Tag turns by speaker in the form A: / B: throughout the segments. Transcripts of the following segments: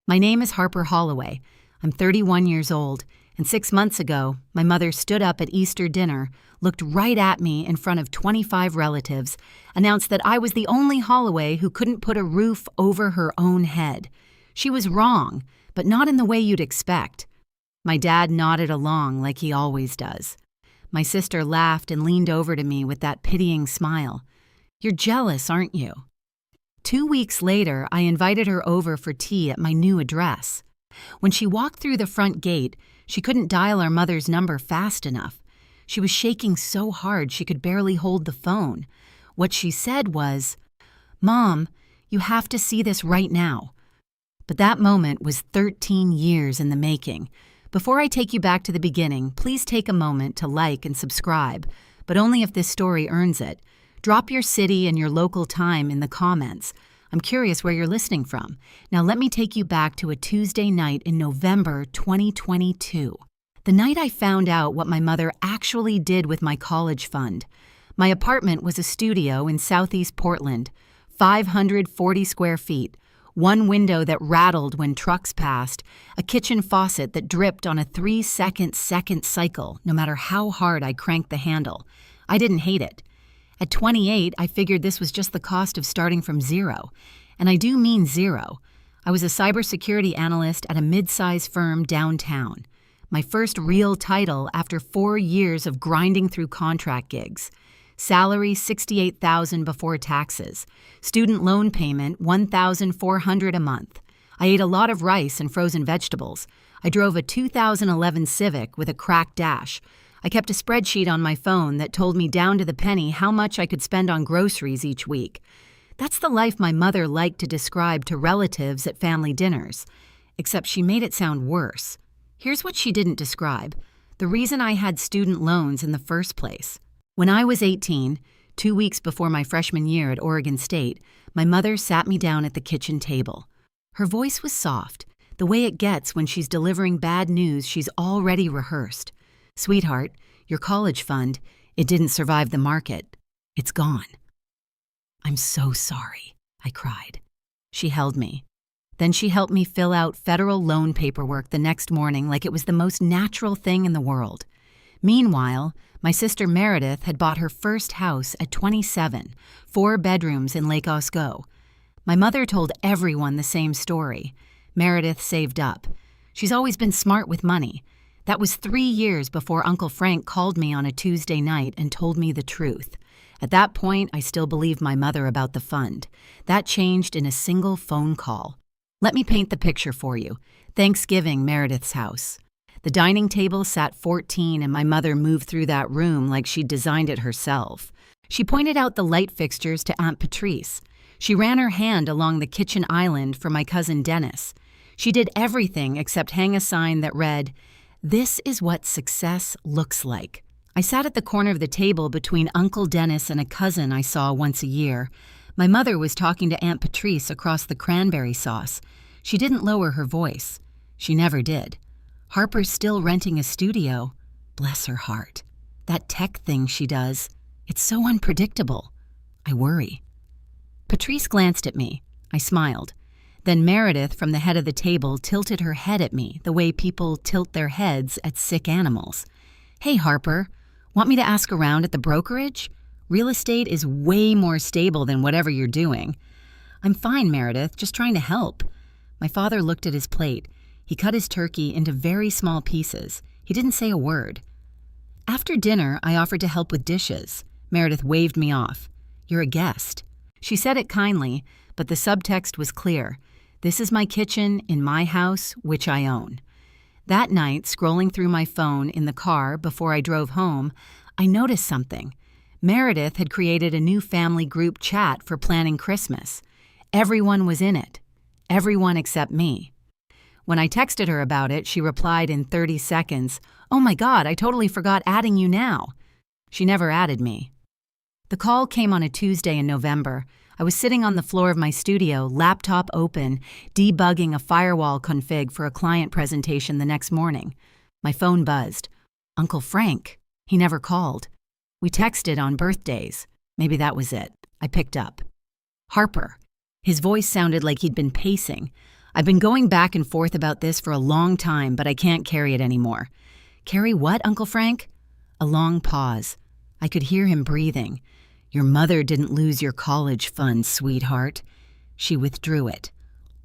A: My name is Harper Holloway. I'm 31 years old, and 6 months ago, my mother stood up at Easter dinner, looked right at me in front of 25 relatives, announced that I was the only Holloway who couldn't put a roof over her own head. She was wrong, but not in the way you'd expect. My dad nodded along like he always does. My sister laughed and leaned over to me with that pitying smile. "You're jealous, aren't you?" 2 weeks later, I invited her over for tea at my new address. When she walked through the front gate, she couldn't dial our mother's number fast enough. She was shaking so hard she could barely hold the phone. What she said was, "Mom, you have to see this right now." But that moment was 13 years in the making. Before I take you back to the beginning, please take a moment to like and subscribe, but only if this story earns it. Drop your city and your local time in the comments. I'm curious where you're listening from. Now let me take you back to a Tuesday night in November 2022. The night I found out what my mother actually did with my college fund. My apartment was a studio in Southeast Portland, 540 square feet, one window that rattled when trucks passed, a kitchen faucet that dripped on a 3-second cycle no matter how hard I cranked the handle. I didn't hate it. At 28, I figured this was just the cost of starting from zero. And I do mean zero. I was a cybersecurity analyst at a mid-size firm downtown. My first real title after 4 years of grinding through contract gigs. Salary $68,000 before taxes. Student loan payment $1,400 a month. I ate a lot of rice and frozen vegetables. I drove a 2011 Civic with a cracked dash. I kept a spreadsheet on my phone that told me down to the penny how much I could spend on groceries each week. That's the life my mother liked to describe to relatives at family dinners. Except she made it sound worse. Here's what she didn't describe: the reason I had student loans in the first place. When I was 18, 2 weeks before my freshman year at Oregon State, my mother sat me down at the kitchen table. Her voice was soft, the way it gets when she's delivering bad news she's already rehearsed. "Sweetheart, your college fund, it didn't survive the market. It's gone." "I'm so sorry," I cried. She held me. Then she helped me fill out federal loan paperwork the next morning like it was the most natural thing in the world. Meanwhile, my sister Meredith had bought her first house at 27, 4 bedrooms in Lake Osco. My mother told everyone the same story. Meredith saved up. She's always been smart with money. That was 3 years before Uncle Frank called me on a Tuesday night and told me the truth. At that point, I still believed my mother about the fund. That changed in a single phone call. Let me paint the picture for you. Thanksgiving, Meredith's house. The dining table sat 14, and my mother moved through that room like she'd designed it herself. She pointed out the light fixtures to Aunt Patrice. She ran her hand along the kitchen island for my cousin Dennis. She did everything except hang a sign that read, "This is what success looks like." I sat at the corner of the table between Uncle Dennis and a cousin I saw once a year. My mother was talking to Aunt Patrice across the cranberry sauce. She didn't lower her voice. She never did. "Harper's still renting a studio. Bless her heart. That tech thing she does, it's so unpredictable. I worry." Patrice glanced at me. I smiled. Then Meredith, from the head of the table, tilted her head at me the way people tilt their heads at sick animals. "Hey, Harper, want me to ask around at the brokerage? Real estate is way more stable than whatever you're doing." "I'm fine, Meredith, just trying to help." My father looked at his plate. He cut his turkey into very small pieces. He didn't say a word. After dinner, I offered to help with dishes. Meredith waved me off. "You're a guest." She said it kindly, but the subtext was clear. This is my kitchen in my house, which I own. That night, scrolling through my phone in the car before I drove home, I noticed something. Meredith had created a new family group chat for planning Christmas. Everyone was in it. Everyone except me. When I texted her about it, she replied in 30 seconds, "Oh my God, I totally forgot adding you now." She never added me. The call came on a Tuesday in November. I was sitting on the floor of my studio, laptop open, debugging a firewall config for a client presentation the next morning. My phone buzzed. Uncle Frank. He never called. We texted on birthdays. Maybe that was it. I picked up. "Harper." His voice sounded like he'd been pacing. I've been going back and forth about this for a long time, but I can't carry it anymore. Carry what, Uncle Frank? A long pause. I could hear him breathing. Your mother didn't lose your college fund, sweetheart. She withdrew it.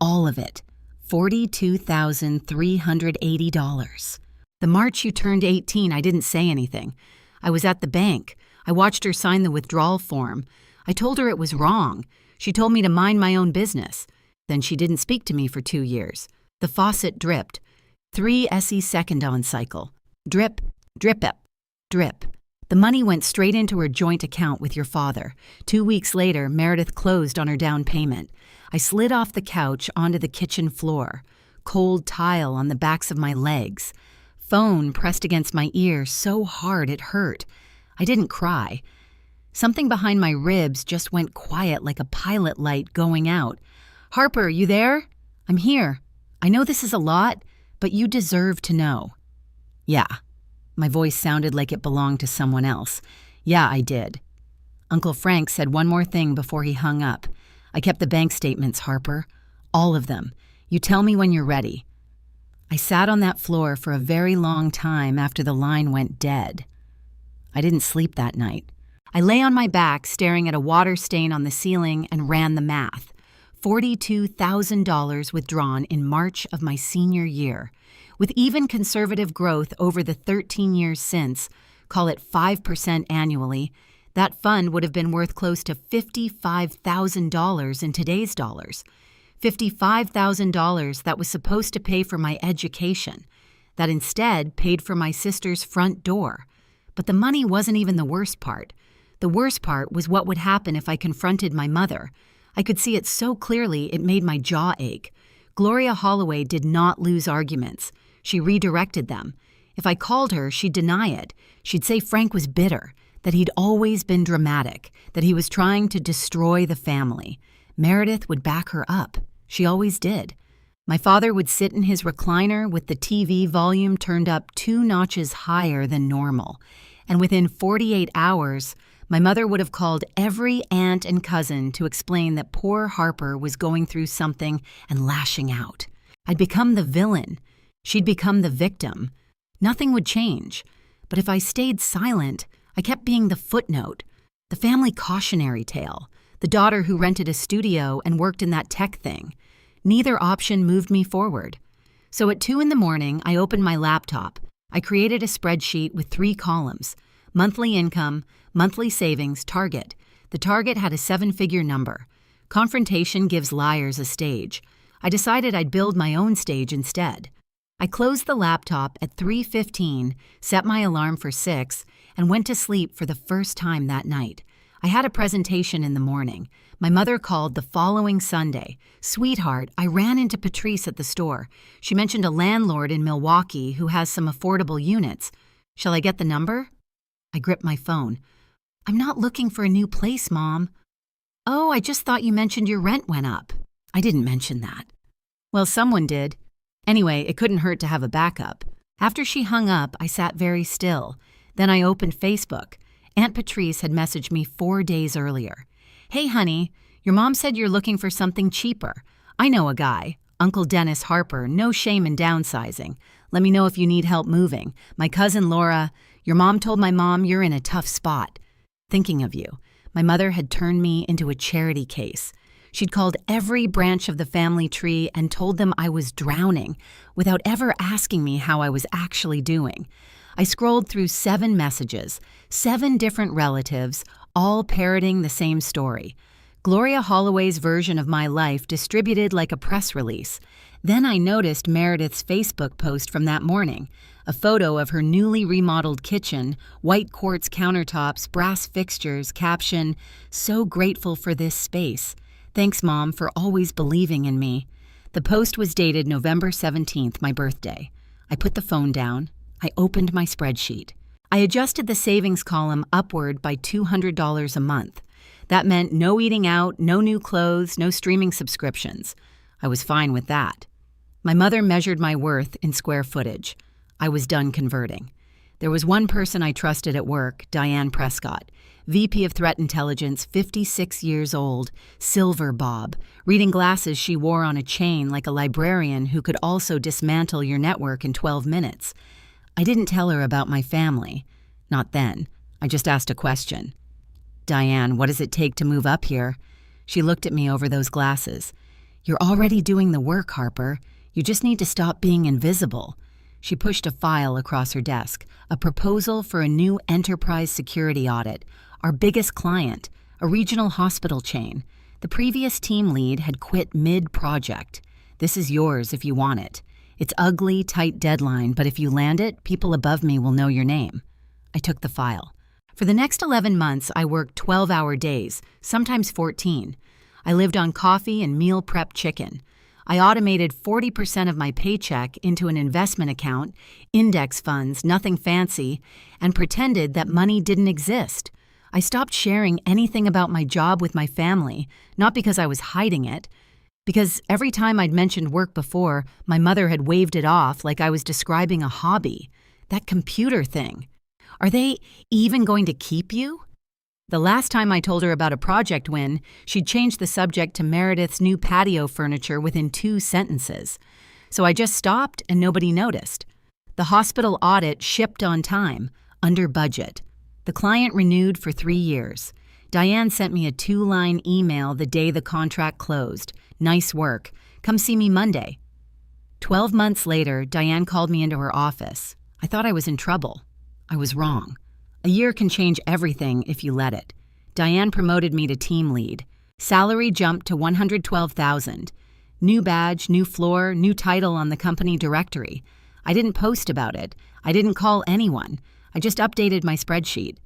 A: All of it. $42,380. The March you turned 18, I didn't say anything. I was at the bank. I watched her sign the withdrawal form. I told her it was wrong. She told me to mind my own business. Then she didn't speak to me for 2 years. The faucet dripped. 3 SE second on cycle. Drip, drip up, drip. The money went straight into her joint account with your father. 2 weeks later, Meredith closed on her down payment. I slid off the couch onto the kitchen floor. Cold tile on the backs of my legs. Phone pressed against my ear so hard it hurt. I didn't cry. Something behind my ribs just went quiet like a pilot light going out. Harper, you there? I'm here. I know this is a lot, but you deserve to know. Yeah. My voice sounded like it belonged to someone else. Yeah, I did. Uncle Frank said one more thing before he hung up. I kept the bank statements, Harper. All of them. You tell me when you're ready. I sat on that floor for a very long time after the line went dead. I didn't sleep that night. I lay on my back staring at a water stain on the ceiling and ran the math. $42,000 withdrawn in March of my senior year. With even conservative growth over the 13 years since, call it 5% annually, that fund would have been worth close to $55,000 in today's dollars. $55,000 that was supposed to pay for my education, that instead paid for my sister's front door. But the money wasn't even the worst part. The worst part was what would happen if I confronted my mother. I could see it so clearly it made my jaw ache. Gloria Holloway did not lose arguments. She redirected them. If I called her, she'd deny it. She'd say Frank was bitter, that he'd always been dramatic, that he was trying to destroy the family. Meredith would back her up. She always did. My father would sit in his recliner with the TV volume turned up 2 notches higher than normal. And within 48 hours, my mother would have called every aunt and cousin to explain that poor Harper was going through something and lashing out. I'd become the villain. She'd become the victim. Nothing would change. But if I stayed silent, I kept being the footnote, the family cautionary tale, the daughter who rented a studio and worked in that tech thing. Neither option moved me forward. So at 2 a.m, I opened my laptop. I created a spreadsheet with 3 columns: monthly income, monthly savings, target. The target had a 7-figure number. Confrontation gives liars a stage. I decided I'd build my own stage instead. I closed the laptop at 3:15, set my alarm for 6, and went to sleep for the first time that night. I had a presentation in the morning. My mother called the following Sunday. Sweetheart, I ran into Patrice at the store. She mentioned a landlord in Milwaukee who has some affordable units. Shall I get the number? I gripped my phone. I'm not looking for a new place, Mom. Oh, I just thought you mentioned your rent went up. I didn't mention that. Well, someone did. Anyway, it couldn't hurt to have a backup. After she hung up, I sat very still. Then I opened Facebook. Aunt Patrice had messaged me 4 days earlier. Hey, honey, your mom said you're looking for something cheaper. I know a guy, Uncle Dennis Harper, no shame in downsizing. Let me know if you need help moving. My cousin Laura, your mom told my mom you're in a tough spot. Thinking of you, my mother had turned me into a charity case. She'd called every branch of the family tree and told them I was drowning without ever asking me how I was actually doing. I scrolled through 7 messages, 7 different relatives, all parroting the same story. Gloria Holloway's version of my life distributed like a press release. Then I noticed Meredith's Facebook post from that morning, a photo of her newly remodeled kitchen, white quartz countertops, brass fixtures, caption, "So grateful for this space. Thanks, Mom, for always believing in me." The post was dated November 17th, my birthday. I put the phone down. I opened my spreadsheet. I adjusted the savings column upward by $200 a month. That meant no eating out, no new clothes, no streaming subscriptions. I was fine with that. My mother measured my worth in square footage. I was done converting. There was one person I trusted at work, Diane Prescott, VP of Threat Intelligence, 56 years old, silver bob, reading glasses she wore on a chain like a librarian who could also dismantle your network in 12 minutes. I didn't tell her about my family. Not then. I just asked a question. "Diane, what does it take to move up here?" She looked at me over those glasses. "You're already doing the work, Harper. You just need to stop being invisible." She pushed a file across her desk, a proposal for a new enterprise security audit. Our biggest client, a regional hospital chain. The previous team lead had quit mid-project. "This is yours if you want it. It's ugly, tight deadline, but if you land it, people above me will know your name." I took the file. For the next 11 months, I worked 12-hour days, sometimes 14. I lived on coffee and meal prep chicken. I automated 40% of my paycheck into an investment account, index funds, nothing fancy, and pretended that money didn't exist. I stopped sharing anything about my job with my family, not because I was hiding it, because every time I'd mentioned work before, my mother had waved it off like I was describing a hobby. That computer thing. Are they even going to keep you? The last time I told her about a project win, she'd changed the subject to Meredith's new patio furniture within 2 sentences. So I just stopped and nobody noticed. The hospital audit shipped on time, under budget. The client renewed for 3 years. Diane sent me a 2-line email the day the contract closed. "Nice work. Come see me Monday." 12 months later, Diane called me into her office. I thought I was in trouble. I was wrong. A year can change everything if you let it. Diane promoted me to team lead. Salary jumped to $112,000. New badge, new floor, new title on the company directory. I didn't post about it. I didn't call anyone. I just updated my spreadsheet.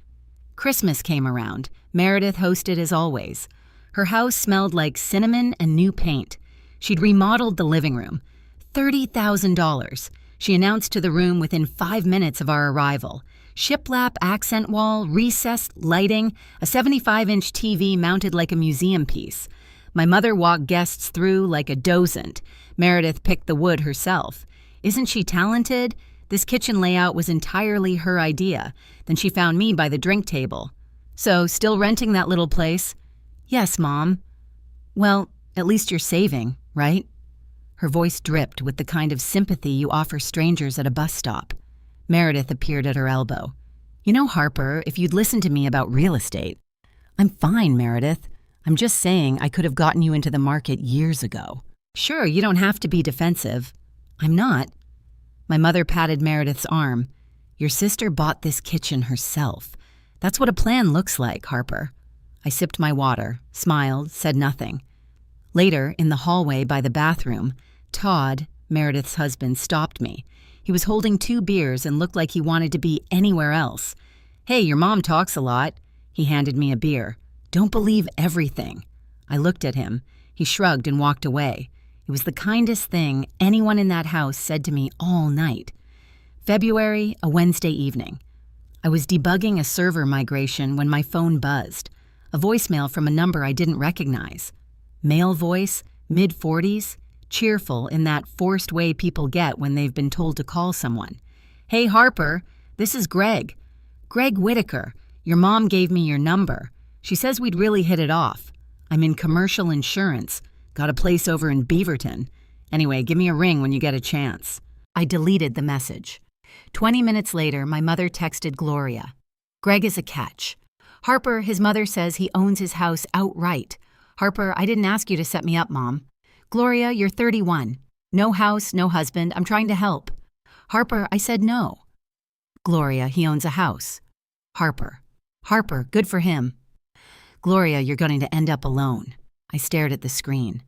A: Christmas came around. Meredith hosted as always. Her house smelled like cinnamon and new paint. She'd remodeled the living room. $30,000. She announced to the room within 5 minutes of our arrival. Shiplap accent wall, recessed lighting, a 75-inch TV mounted like a museum piece. My mother walked guests through like a docent. Meredith picked the wood herself. Isn't she talented? This kitchen layout was entirely her idea. Then she found me by the drink table. "So, still renting that little place?" "Yes, Mom." "Well, at least you're saving, right?" Her voice dripped with the kind of sympathy you offer strangers at a bus stop. Meredith appeared at her elbow. "You know, Harper, if you'd listened to me about real estate." "I'm fine, Meredith. I'm just saying I could have gotten you into the market years ago." "Sure, you don't have to be defensive." "I'm not." My mother patted Meredith's arm. "Your sister bought this kitchen herself. That's what a plan looks like, Harper." I sipped my water, smiled, said nothing. Later, in the hallway by the bathroom, Todd, Meredith's husband, stopped me. He was holding 2 beers and looked like he wanted to be anywhere else. "Hey, your mom talks a lot." He handed me a beer. "Don't believe everything." I looked at him. He shrugged and walked away. It was the kindest thing anyone in that house said to me all night. February, a Wednesday evening. I was debugging a server migration when my phone buzzed. A voicemail from a number I didn't recognize. Male voice, mid-40s, cheerful in that forced way people get when they've been told to call someone. "Hey, Harper, this is Greg. Greg Whitaker. Your mom gave me your number. She says we'd really hit it off. I'm in commercial insurance. Got a place over in Beaverton. Anyway, give me a ring when you get a chance." I deleted the message. 20 minutes later, my mother texted Gloria. "Greg is a catch. Harper, his mother says he owns his house outright. Harper, I didn't ask you to set me up, Mom. Gloria, you're 31. No house, no husband. I'm trying to help. Harper, I said no. Gloria, he owns a house. Harper, good for him. Gloria, you're going to end up alone." I stared at the screen.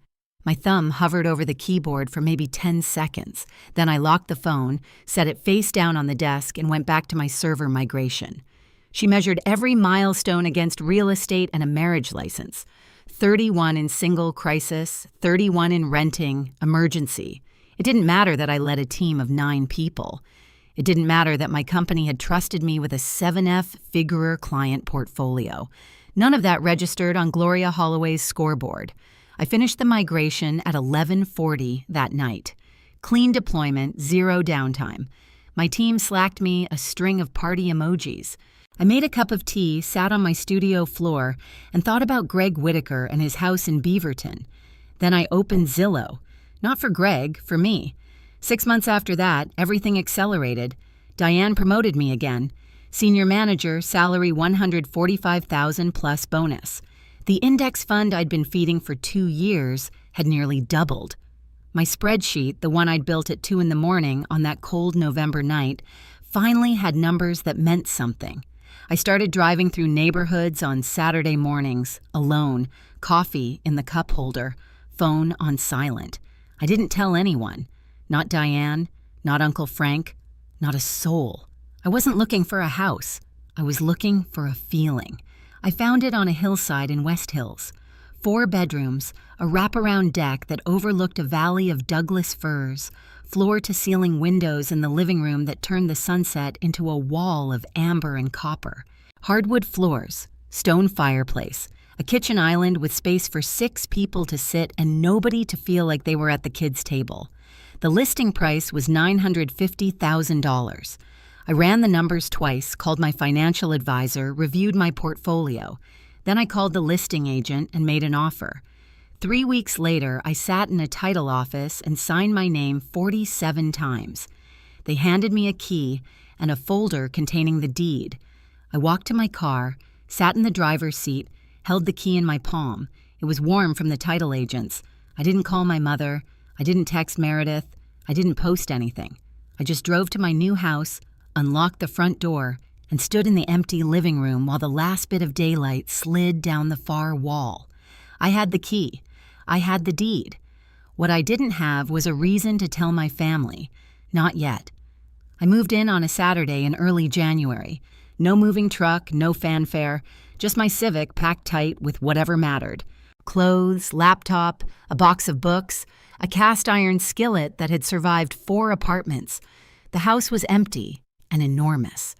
A: My thumb hovered over the keyboard for maybe 10 seconds. Then I locked the phone, set it face down on the desk, and went back to my server migration. She measured every milestone against real estate and a marriage license. 31 in single crisis, 31 in renting, emergency. It didn't matter that I led a team of 9 people. It didn't matter that my company had trusted me with a 7F figurer client portfolio. None of that registered on Gloria Holloway's scoreboard. I finished the migration at 11:40 that night. Clean deployment, 0 downtime. My team slacked me a string of party emojis. I made a cup of tea, sat on my studio floor, and thought about Greg Whitaker and his house in Beaverton. Then I opened Zillow. Not for Greg, for me. 6 months after that, everything accelerated. Diane promoted me again. Senior manager, salary $145,000 plus bonus. The index fund I'd been feeding for 2 years had nearly doubled. My spreadsheet, the one I'd built at 2 a.m. on that cold November night, finally had numbers that meant something. I started driving through neighborhoods on Saturday mornings, alone, coffee in the cup holder, phone on silent. I didn't tell anyone. Not Diane, not Uncle Frank, not a soul. I wasn't looking for a house. I was looking for a feeling. I found it on a hillside in West Hills. 4 bedrooms, a wraparound deck that overlooked a valley of Douglas firs, floor-to-ceiling windows in the living room that turned the sunset into a wall of amber and copper. Hardwood floors, stone fireplace, a kitchen island with space for 6 people to sit and nobody to feel like they were at the kids' table. The listing price was $950,000. I ran the numbers twice, called my financial advisor, reviewed my portfolio. Then I called the listing agent and made an offer. 3 weeks later, I sat in a title office and signed my name 47 times. They handed me a key and a folder containing the deed. I walked to my car, sat in the driver's seat, held the key in my palm. It was warm from the title agents. I didn't call my mother. I didn't text Meredith. I didn't post anything. I just drove to my new house, unlocked the front door, and stood in the empty living room while the last bit of daylight slid down the far wall. I had the key. I had the deed. What I didn't have was a reason to tell my family. Not yet. I moved in on a Saturday in early January. No moving truck, no fanfare, just my Civic packed tight with whatever mattered. Clothes, laptop, a box of books, a cast-iron skillet that had survived 4 apartments. The house was empty and enormous.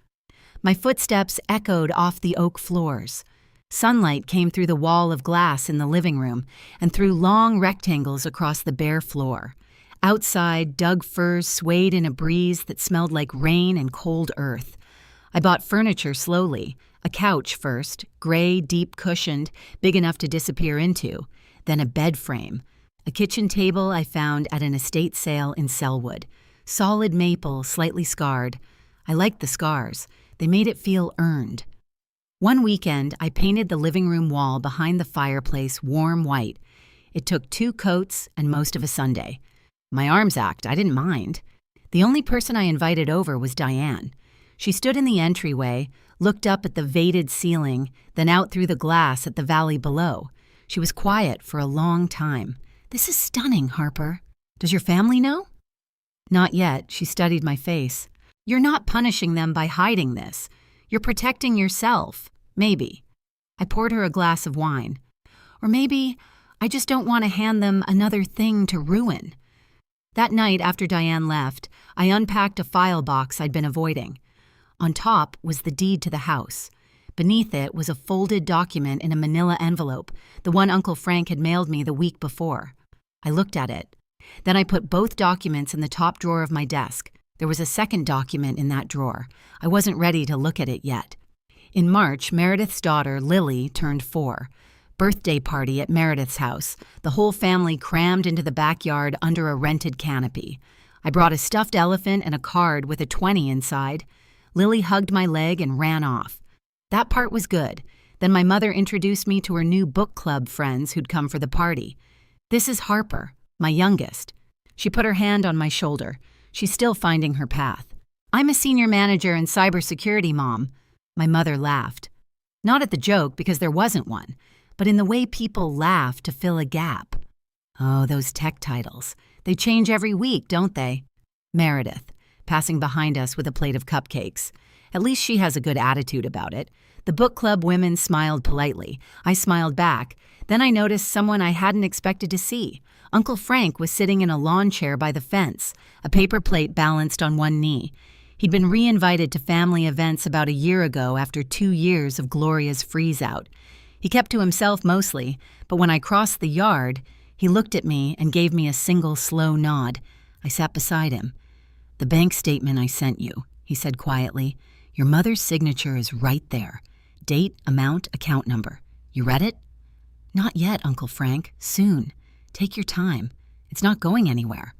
A: My footsteps echoed off the oak floors. Sunlight came through the wall of glass in the living room and through long rectangles across the bare floor. Outside, Doug firs swayed in a breeze that smelled like rain and cold earth. I bought furniture slowly. A couch first, gray, deep-cushioned, big enough to disappear into, then a bed frame. A kitchen table I found at an estate sale in Selwood. Solid maple, slightly scarred. I liked the scars. They made it feel earned. One weekend, I painted the living room wall behind the fireplace warm white. It took 2 coats and most of a Sunday. My arms ached, I didn't mind. The only person I invited over was Diane. She stood in the entryway, looked up at the vated ceiling, then out through the glass at the valley below. She was quiet for a long time. "This is stunning, Harper. Does your family know?" "Not yet," she studied my face. "You're not punishing them by hiding this. You're protecting yourself. Maybe." I poured her a glass of wine. "Or maybe I just don't want to hand them another thing to ruin." That night after Diane left, I unpacked a file box I'd been avoiding. On top was the deed to the house. Beneath it was a folded document in a manila envelope, the one Uncle Frank had mailed me the week before. I looked at it. Then I put both documents in the top drawer of my desk. There was a second document in that drawer. I wasn't ready to look at it yet. In March, Meredith's daughter, Lily, turned 4. Birthday party at Meredith's house. The whole family crammed into the backyard under a rented canopy. I brought a stuffed elephant and a card with a 20 inside. Lily hugged my leg and ran off. That part was good. Then my mother introduced me to her new book club friends who'd come for the party. "This is Harper, my youngest." She put her hand on my shoulder. She's still finding her path. "I'm a senior manager in cybersecurity, Mom." My mother laughed. Not at the joke because there wasn't one, but in the way people laugh to fill a gap. Oh, those tech titles. They change every week, don't they? Meredith, passing behind us with a plate of cupcakes. At least she has a good attitude about it. The book club women smiled politely. I smiled back. Then I noticed someone I hadn't expected to see. Uncle Frank was sitting in a lawn chair by the fence, a paper plate balanced on one knee. He'd been re-invited to family events about a year ago after 2 years of Gloria's freeze-out. He kept to himself mostly, but when I crossed the yard, he looked at me and gave me a single slow nod. I sat beside him. "The bank statement I sent you," he said quietly. "Your mother's signature is right there. Date, amount, account number. You read it?" "Not yet, Uncle Frank. Soon. Take your time. It's not going anywhere."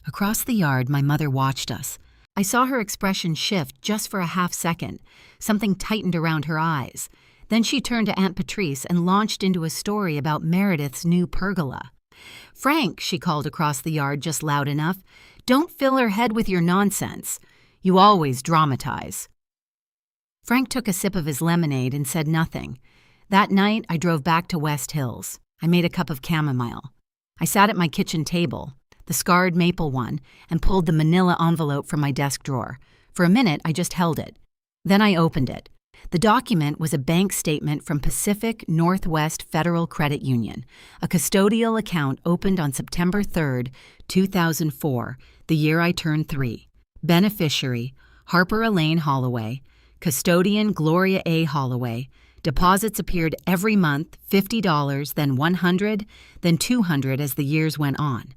A: Across the yard, my mother watched us. I saw her expression shift just for a half second. Something tightened around her eyes. Then she turned to Aunt Patrice and launched into a story about Meredith's new pergola. "Frank," she called across the yard just loud enough, "don't fill her head with your nonsense. You always dramatize." Frank took a sip of his lemonade and said nothing. That night, I drove back to West Hills. I made a cup of chamomile. I sat at my kitchen table, the scarred maple one, and pulled the manila envelope from my desk drawer. For a minute, I just held it. Then I opened it. The document was a bank statement from Pacific Northwest Federal Credit Union, a custodial account opened on September 3, 2004, the year I turned 3. Beneficiary, Harper Elaine Holloway. Custodian, Gloria A. Holloway. Deposits appeared every month, $50, then $100, then $200 as the years went on.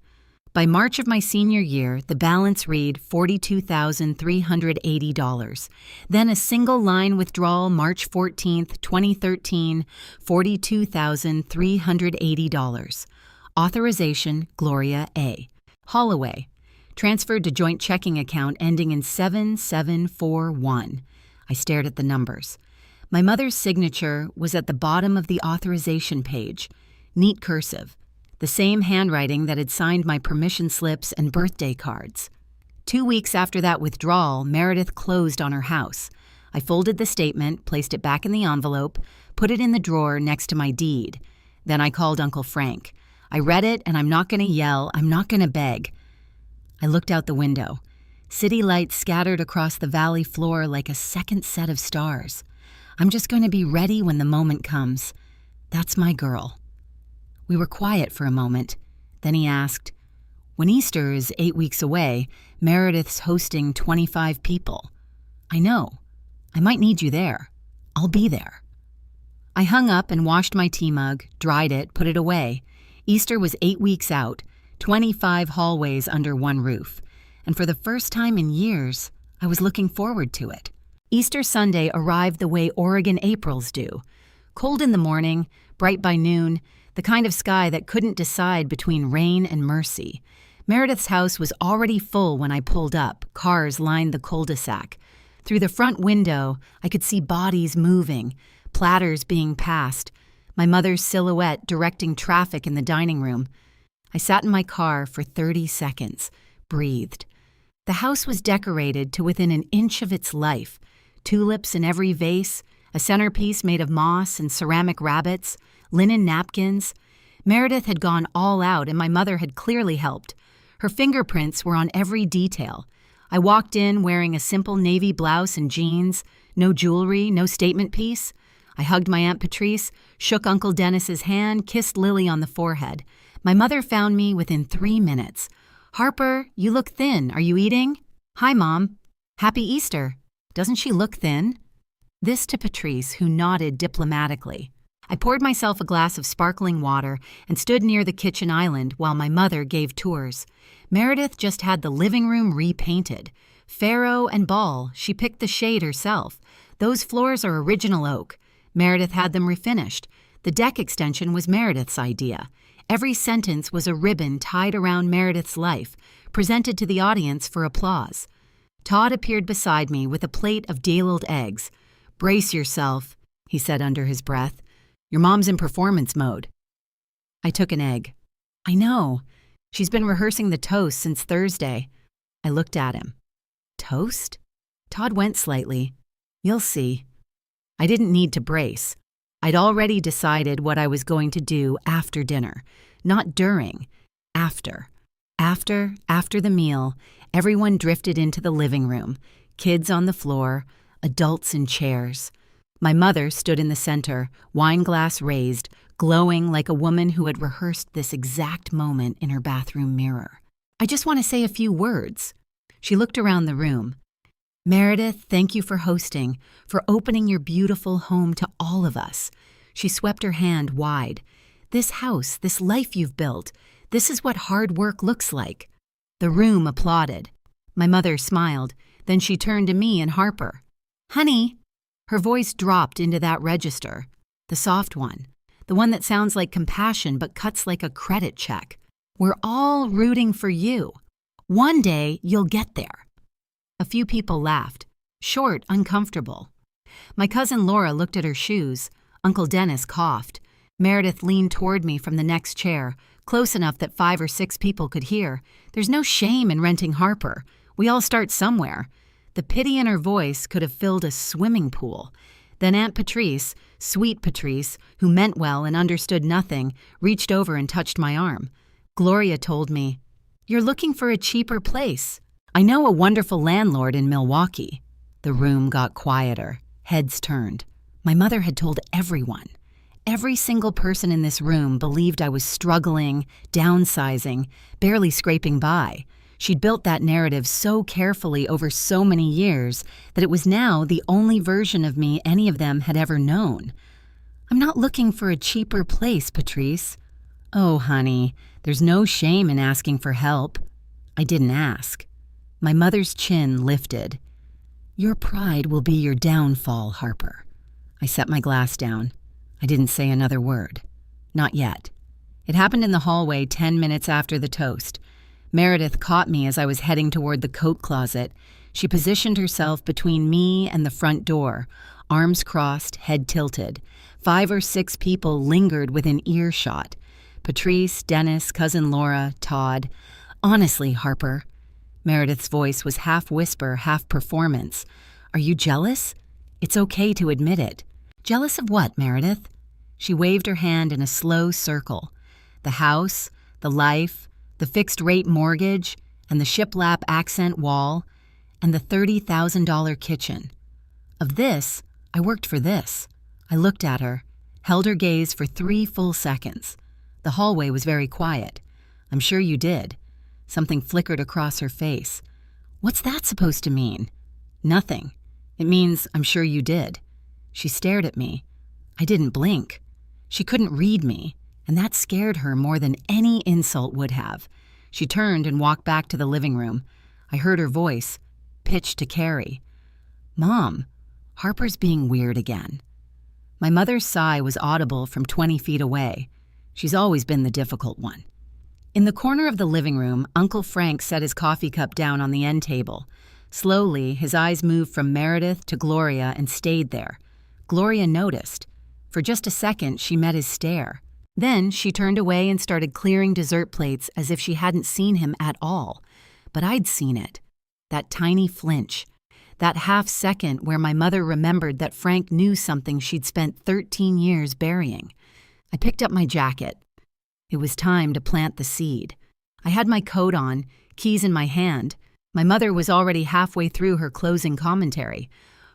A: By March of my senior year, the balance read $42,380. Then a single line withdrawal March 14, 2013, $42,380. Authorization, Gloria A. Holloway. Transferred to joint checking account ending in 7741. I stared at the numbers. My mother's signature was at the bottom of the authorization page, neat cursive. The same handwriting that had signed my permission slips and birthday cards. 2 weeks after that withdrawal, Meredith closed on her house. I folded the statement, placed it back in the envelope, put it in the drawer next to my deed. Then I called Uncle Frank. I read it, and I'm not going to yell, I'm not going to beg. I looked out the window. City lights scattered across the valley floor like a second set of stars. I'm just going to be ready when the moment comes. That's my girl. We were quiet for a moment. Then he asked, "When Easter is 8 weeks away, Meredith's hosting 25 people. I know. I might need you there. I'll be there." I hung up and washed my tea mug, dried it, put it away. Easter was 8 weeks out, 25 hallways under one roof. And for the first time in years, I was looking forward to it. Easter Sunday arrived the way Oregon Aprils do. Cold in the morning, bright by noon, the kind of sky that couldn't decide between rain and mercy. Meredith's house was already full when I pulled up. Cars lined the cul-de-sac. Through the front window, I could see bodies moving, platters being passed, my mother's silhouette directing traffic in the dining room. I sat in my car for 30 seconds, breathed. The house was decorated to within an inch of its life. Tulips in every vase, a centerpiece made of moss and ceramic rabbits, linen napkins. Meredith had gone all out, and my mother had clearly helped. Her fingerprints were on every detail. I walked in wearing a simple navy blouse and jeans, no jewelry, no statement piece. I hugged my Aunt Patrice, shook Uncle Dennis's hand, kissed Lily on the forehead. My mother found me within 3 minutes. "Harper, you look thin. Are you eating?" "Hi, Mom. Happy Easter. Doesn't she look thin?" This to Patrice, who nodded diplomatically. I poured myself a glass of sparkling water and stood near the kitchen island while my mother gave tours. Meredith just had the living room repainted. Faro and Ball, she picked the shade herself. Those floors are original oak. Meredith had them refinished. The deck extension was Meredith's idea. Every sentence was a ribbon tied around Meredith's life, presented to the audience for applause. Todd appeared beside me with a plate of day-old eggs. "Brace yourself," he said under his breath. "Your mom's in performance mode." I took an egg. "I know. She's been rehearsing the toast since Thursday." I looked at him. "Toast?" Todd went slightly. "You'll see." I didn't need to brace. I'd already decided what I was going to do after dinner. Not during. After. After the meal, everyone drifted into the living room. Kids on the floor, adults in chairs. My mother stood in the center, wine glass raised, glowing like a woman who had rehearsed this exact moment in her bathroom mirror. "I just want to say a few words." She looked around the room. "Meredith, thank you for hosting, for opening your beautiful home to all of us." She swept her hand wide. "This house, this life you've built, this is what hard work looks like." The room applauded. My mother smiled. Then she turned to me and Harper. "Honey." Her voice dropped into that register, the soft one, the one that sounds like compassion but cuts like a credit check. "We're all rooting for you. One day you'll get there." A few people laughed, short, uncomfortable. My cousin Laura looked at her shoes. Uncle Dennis coughed. Meredith leaned toward me from the next chair, close enough that 5 or 6 people could hear. "There's no shame in renting Harper. We all start somewhere." The pity in her voice could have filled a swimming pool. Then Aunt Patrice, sweet Patrice, who meant well and understood nothing, reached over and touched my arm. Gloria told me, "You're looking for a cheaper place. I know a wonderful landlord in Milwaukee." The room got quieter. Heads turned. My mother had told everyone. Every single person in this room believed I was struggling, downsizing, barely scraping by. She'd built that narrative so carefully over so many years that it was now the only version of me any of them had ever known. "I'm not looking for a cheaper place, Patrice." "Oh, honey, there's no shame in asking for help." I didn't ask. My mother's chin lifted. "Your pride will be your downfall, Harper." I set my glass down. I didn't say another word. Not yet. It happened in the hallway 10 minutes after the toast. Meredith caught me as I was heading toward the coat closet. She positioned herself between me and the front door, arms crossed, head tilted. 5 or 6 people lingered within earshot. Patrice, Dennis, Cousin Laura, Todd. "Honestly, Harper." Meredith's voice was half whisper, half performance. "Are you jealous? It's okay to admit it." "Jealous of what, Meredith?" She waved her hand in a slow circle. "The house, the life, the fixed-rate mortgage, and the shiplap accent wall, and the $30,000 kitchen. Of this, I worked for this." I looked at her, held her gaze for 3 full seconds. The hallway was very quiet. "I'm sure you did." Something flickered across her face. "What's that supposed to mean?" "Nothing. It means I'm sure you did." She stared at me. I didn't blink. She couldn't read me, and that scared her more than any insult would have. She turned and walked back to the living room. I heard her voice, pitched to Carrie. "Mom, Harper's being weird again." My mother's sigh was audible from 20 feet away. She's always been the difficult one. In the corner of the living room, Uncle Frank set his coffee cup down on the end table. Slowly, his eyes moved from Meredith to Gloria and stayed there. Gloria noticed. For just a second, she met his stare. Then she turned away and started clearing dessert plates as if she hadn't seen him at all. But I'd seen it. That tiny flinch. That half second where my mother remembered that Frank knew something she'd spent 13 years burying. I picked up my jacket. It was time to plant the seed. I had my coat on, keys in my hand. My mother was already halfway through her closing commentary.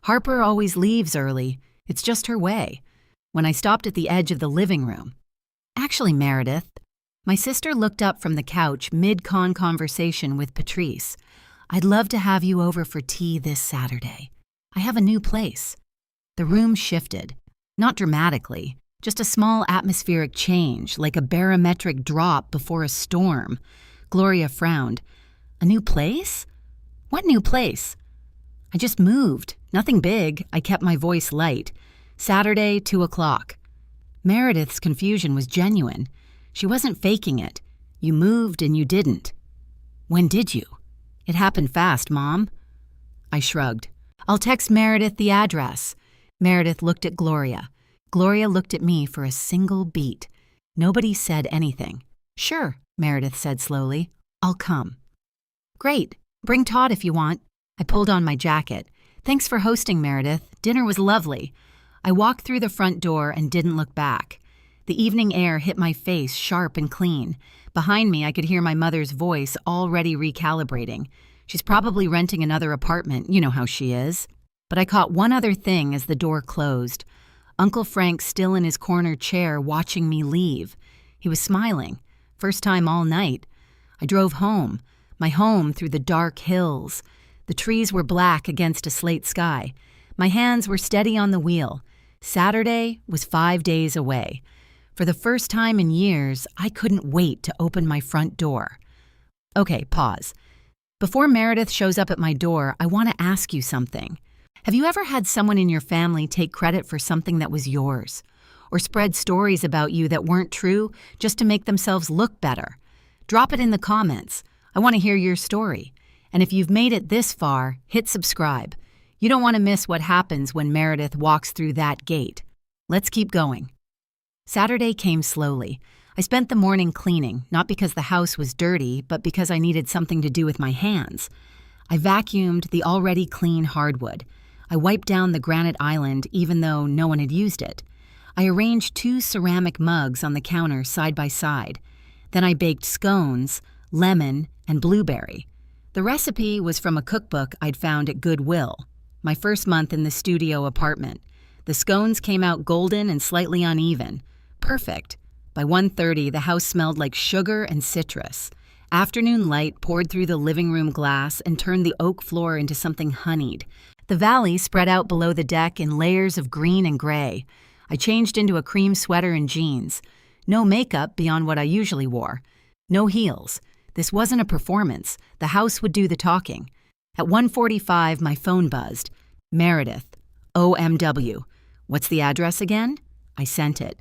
A: "Harper always leaves early. It's just her way." When I stopped at the edge of the living room, "Actually, Meredith," my sister looked up from the couch mid-con conversation with Patrice. "I'd love to have you over for tea this Saturday. I have a new place." The room shifted. Not dramatically, just a small atmospheric change, like a barometric drop before a storm. Gloria frowned. "A new place? What new place?" "I just moved. Nothing big." I kept my voice light. "Saturday, 2 o'clock. Meredith's confusion was genuine. She wasn't faking it. "You moved and you didn't." "When did you?" "It happened fast, Mom." I shrugged. "I'll text Meredith the address." Meredith looked at Gloria. Gloria looked at me for a single beat. Nobody said anything. "Sure," Meredith said slowly. "I'll come." "Great. Bring Todd if you want." I pulled on my jacket. "Thanks for hosting, Meredith. Dinner was lovely." I walked through the front door and didn't look back. The evening air hit my face sharp and clean. Behind me, I could hear my mother's voice already recalibrating. She's probably renting another apartment, you know how she is. But I caught one other thing as the door closed. Uncle Frank still in his corner chair watching me leave. He was smiling. First time all night. I drove home. My home through the dark hills. The trees were black against a slate sky. My hands were steady on the wheel. Saturday was 5 days away. For the first time in years, I couldn't wait to open my front door. Okay, pause. Before Meredith shows up at my door, I want to ask you something. Have you ever had someone in your family take credit for something that was yours? Or spread stories about you that weren't true just to make themselves look better? Drop it in the comments. I want to hear your story. And if you've made it this far, hit subscribe. You don't want to miss what happens when Meredith walks through that gate. Let's keep going. Saturday came slowly. I spent the morning cleaning, not because the house was dirty, but because I needed something to do with my hands. I vacuumed the already clean hardwood. I wiped down the granite island even though no one had used it. I arranged 2 ceramic mugs on the counter side by side. Then I baked scones, lemon, and blueberry. The recipe was from a cookbook I'd found at Goodwill, my first month in the studio apartment. The scones came out golden and slightly uneven. Perfect. By 1:30, the house smelled like sugar and citrus. Afternoon light poured through the living room glass and turned the oak floor into something honeyed. The valley spread out below the deck in layers of green and gray. I changed into a cream sweater and jeans. No makeup beyond what I usually wore. No heels. This wasn't a performance. The house would do the talking. At 1:45, my phone buzzed. Meredith. OMW. What's the address again? I sent it.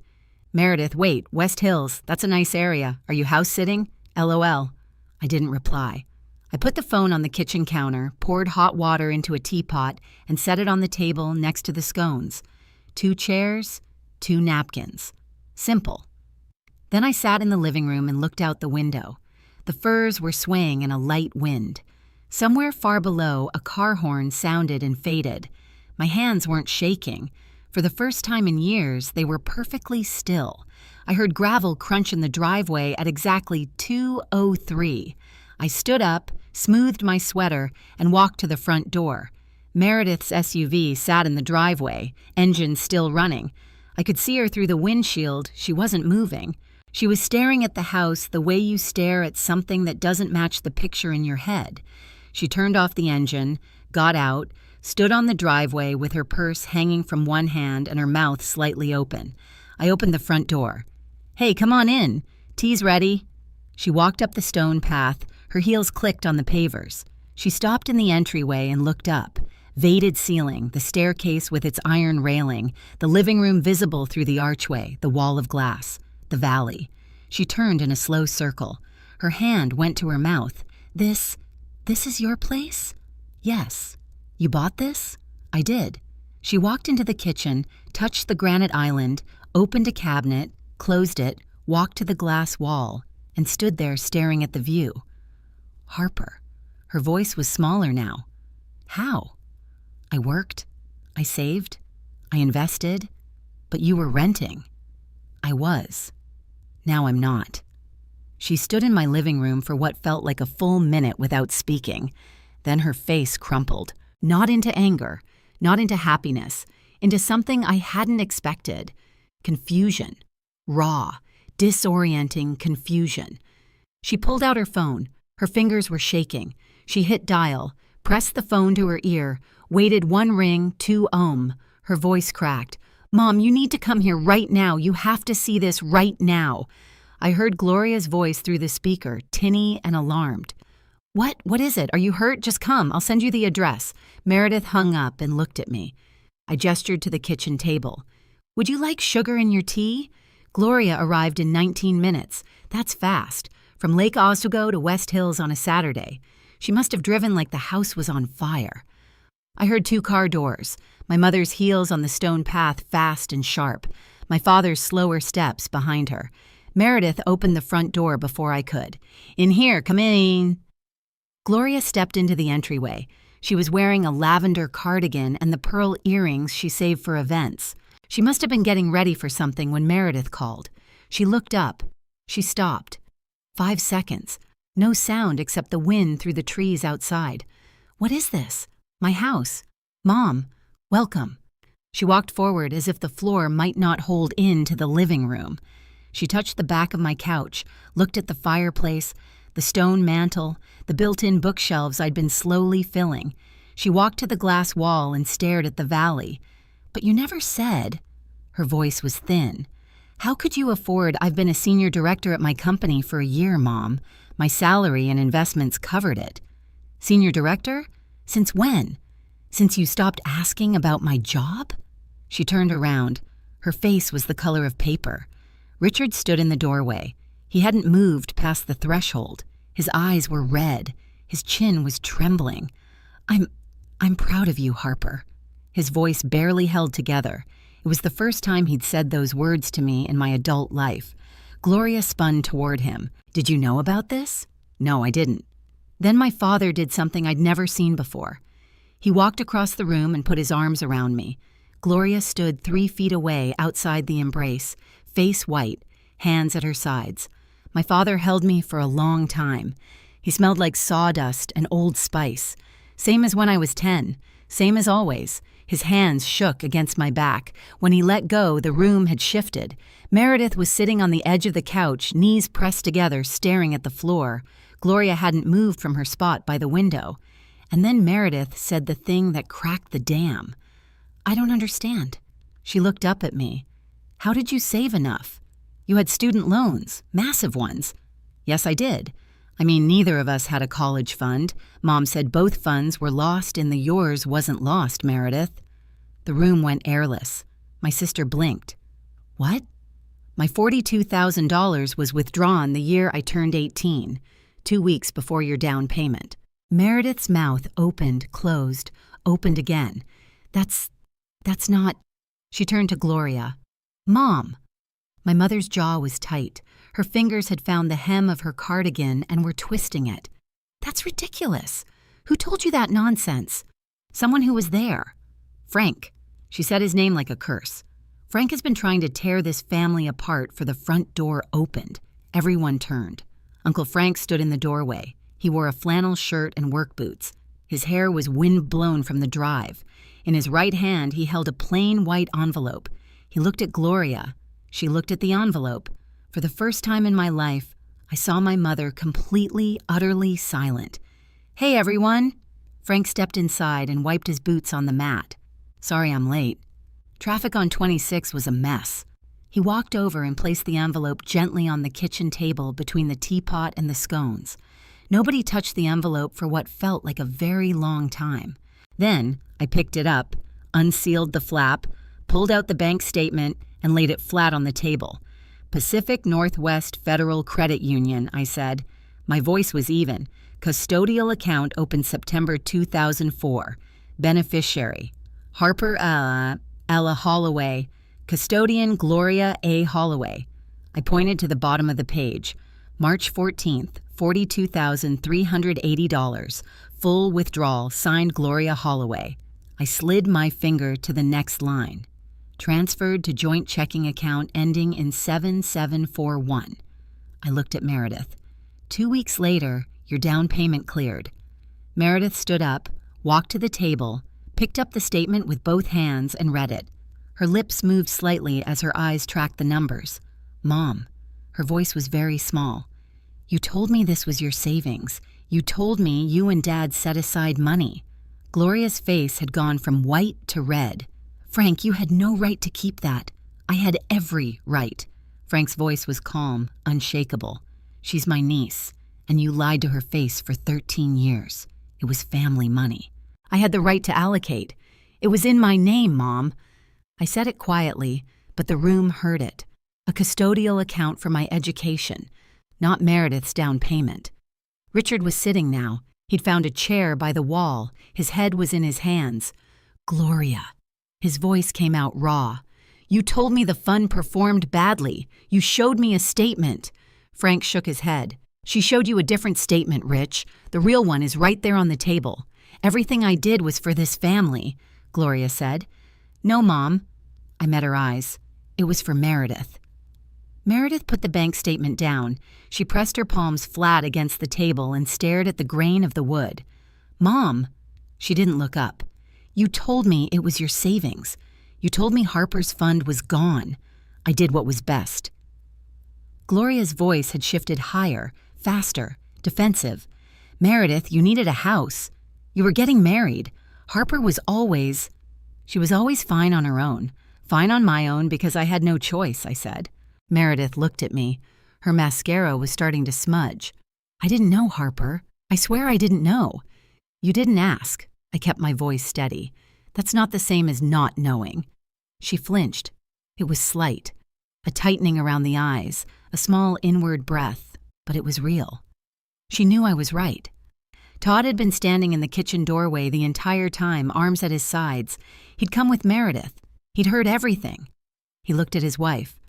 A: Meredith, wait, West Hills, that's a nice area. Are you house sitting? LOL. I didn't reply. I put the phone on the kitchen counter, poured hot water into a teapot, and set it on the table next to the scones. 2 chairs, 2 napkins. Simple. Then I sat in the living room and looked out the window. The firs were swaying in a light wind. Somewhere far below, a car horn sounded and faded. My hands weren't shaking. For the first time in years, they were perfectly still. I heard gravel crunch in the driveway at exactly 2:03. I stood up, smoothed my sweater, and walked to the front door. Meredith's SUV sat in the driveway, engine still running. I could see her through the windshield. She wasn't moving. She was staring at the house the way you stare at something that doesn't match the picture in your head. She turned off the engine, got out, stood on the driveway with her purse hanging from one hand and her mouth slightly open. I opened the front door. Hey, come on in. Tea's ready. She walked up the stone path. Her heels clicked on the pavers. She stopped in the entryway and looked up. Vated ceiling, the staircase with its iron railing, the living room visible through the archway, the wall of glass, the valley. She turned in a slow circle. Her hand went to her mouth. This is your place? Yes. You bought this? I did. She walked into the kitchen, touched the granite island, opened a cabinet, closed it, walked to the glass wall, and stood there staring at the view. Harper. Her voice was smaller now. How? I worked. I saved. I invested. But you were renting. I was. Now I'm not. She stood in my living room for what felt like a full minute without speaking. Then her face crumpled. Not into anger, not into happiness, into something I hadn't expected. Confusion. Raw, disorienting confusion. She pulled out her phone. Her fingers were shaking. She hit dial, pressed the phone to her ear, waited 1 ring, 2 ohm. Her voice cracked. Mom, you need to come here right now. You have to see this right now. I heard Gloria's voice through the speaker, tinny and alarmed. What is it? Are you hurt? Just come. I'll send you the address. Meredith hung up and looked at me. I gestured to the kitchen table. Would you like sugar in your tea? Gloria arrived in 19 minutes. That's fast. From Lake Oswego to West Hills on a Saturday. She must have driven like the house was on fire. I heard 2 car doors. My mother's heels on the stone path fast and sharp. My father's slower steps behind her. Meredith opened the front door before I could. In here, come in. Gloria stepped into the entryway. She was wearing a lavender cardigan and the pearl earrings she saved for events. She must have been getting ready for something when Meredith called. She looked up. She stopped. 5 seconds. No sound except the wind through the trees outside. What is this? My house. Mom, welcome. She walked forward as if the floor might not hold in to the living room. She touched the back of my couch, looked at the fireplace, the stone mantel, the built-in bookshelves I'd been slowly filling. She walked to the glass wall and stared at the valley. But you never said. Her voice was thin. How could you afford? I've been a senior director at my company for a year, Mom. My salary and investments covered it. Senior director? Since when? Since you stopped asking about my job?" She turned around. Her face was the color of paper. Richard stood in the doorway. He hadn't moved past the threshold. His eyes were red. His chin was trembling. I'm proud of you, Harper." His voice barely held together. It was the first time he'd said those words to me in my adult life. Gloria spun toward him. "Did you know about this?" "No, I didn't." Then my father did something I'd never seen before. He walked across the room and put his arms around me. Gloria stood 3 feet away outside the embrace, face white, hands at her sides. My father held me for a long time. He smelled like sawdust and Old Spice. Same as when I was 10, same as always. His hands shook against my back. When he let go, the room had shifted. Meredith was sitting on the edge of the couch, knees pressed together, staring at the floor. Gloria hadn't moved from her spot by the window. And then Meredith said the thing that cracked the dam. "I don't understand." She looked up at me. "How did you save enough? You had student loans, massive ones." "Yes, I did. I mean, neither of us had a college fund. Mom said both funds were lost in the yours wasn't lost, Meredith." The room went airless. My sister blinked. "What?" "My $42,000 was withdrawn the year I turned 18, 2 weeks before your down payment." Meredith's mouth opened, closed, opened again. That's not... She turned to Gloria. "Mom!" My mother's jaw was tight. Her fingers had found the hem of her cardigan and were twisting it. "That's ridiculous. Who told you that nonsense?" "Someone who was there. Frank." She said his name like a curse. "Frank has been trying to tear this family apart for the front door opened." Everyone turned. Uncle Frank stood in the doorway. He wore a flannel shirt and work boots. His hair was wind-blown from the drive. In his right hand, he held a plain white envelope. He looked at Gloria. She looked at the envelope. For the first time in my life, I saw my mother completely, utterly silent. "Hey, everyone!" Frank stepped inside and wiped his boots on the mat. "Sorry I'm late." Traffic on 26 was a mess. He walked over and placed the envelope gently on the kitchen table between the teapot and the scones. Nobody touched the envelope for what felt like a very long time. Then I picked it up, unsealed the flap, pulled out the bank statement, and laid it flat on the table. "Pacific Northwest Federal Credit Union," I said. My voice was even. "Custodial account opened September 2004. Beneficiary: Harper Ella Holloway. Custodian Gloria A. Holloway." I pointed to the bottom of the page. "March 14th, $42,380. Full withdrawal, signed Gloria Holloway." I slid my finger to the next line. "Transferred to joint checking account ending in 7741. I looked at Meredith. 2 weeks later, your down payment cleared." Meredith stood up, walked to the table, picked up the statement with both hands and read it. Her lips moved slightly as her eyes tracked the numbers. "Mom." Her voice was very small. "You told me this was your savings. You told me you and Dad set aside money." Gloria's face had gone from white to red. "Frank, you had no right to keep that. I had every right." Frank's voice was calm, unshakable. "She's my niece, and you lied to her face for 13 years. It was family money. I had the right to allocate. It was in my name, Mom." I said it quietly, but the room heard it. A custodial account for my education, not Meredith's down payment. Richard was sitting now. He'd found a chair by the wall. His head was in his hands. "Gloria." His voice came out raw. "You told me the fund performed badly. You showed me a statement." Frank shook his head. "She showed you a different statement, Rich. The real one is right there on the table. Everything I did was for this family," Gloria said. "No, Mom." I met her eyes. "It was for Meredith." Meredith put the bank statement down. She pressed her palms flat against the table and stared at the grain of the wood. "Mom." She didn't look up. "You told me it was your savings. You told me Harper's fund was gone. I did what was best." Gloria's voice had shifted higher, faster, defensive. "Meredith, you needed a house. You were getting married. Harper was always..." "She was always fine on her own. Fine on my own because I had no choice," I said. Meredith looked at me. Her mascara was starting to smudge. "I didn't know, Harper. I swear I didn't know. You didn't ask. I kept my voice steady. That's not the same as not knowing. She flinched. It was slight. A tightening around the eyes, a small inward breath, but it was real. She knew I was right. Todd had been standing in the kitchen doorway the entire time, arms at his sides. He'd come with Meredith. He'd heard everything. He looked at his wife.